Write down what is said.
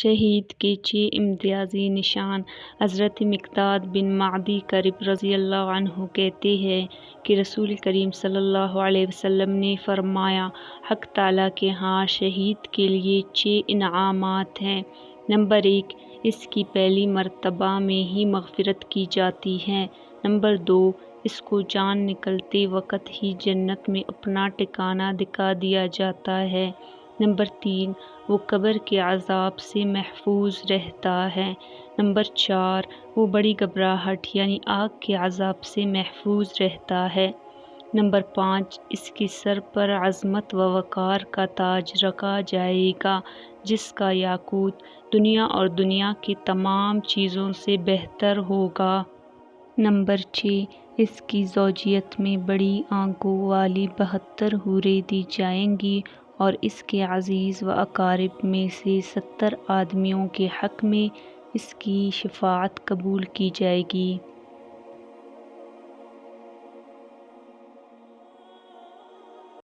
شہید کے 6 امتیازی نشان۔ حضرت مقداد بن معدی کرب رضی اللہ عنہ کہتے ہیں کہ رسول کریم صلی اللہ علیہ وسلم نے فرمایا، حق تعالیٰ کے ہاں شہید کے لیے 6 انعامات ہیں۔ نمبر 1، اس کی پہلی مرتبہ میں ہی مغفرت کی جاتی ہے۔ نمبر 2، اس کو جان نکلتے وقت ہی جنت میں اپنا ٹھکانہ دکھا دیا جاتا ہے۔ نمبر 3، وہ قبر کے عذاب سے محفوظ رہتا ہے۔ نمبر 4، وہ بڑی گھبراہٹ یعنی آگ کے عذاب سے محفوظ رہتا ہے۔ نمبر 5، اس کے سر پر عظمت و وقار کا تاج رکھا جائے گا جس کا یاقوت دنیا اور دنیا کی تمام چیزوں سے بہتر ہوگا۔ نمبر 6، اس کی زوجیت میں بڑی آنکھوں والی 72 حوریں دی جائیں گی اور اس کے عزیز و اقارب میں سے 70 آدمیوں کے حق میں اس کی شفاعت قبول کی جائے گی۔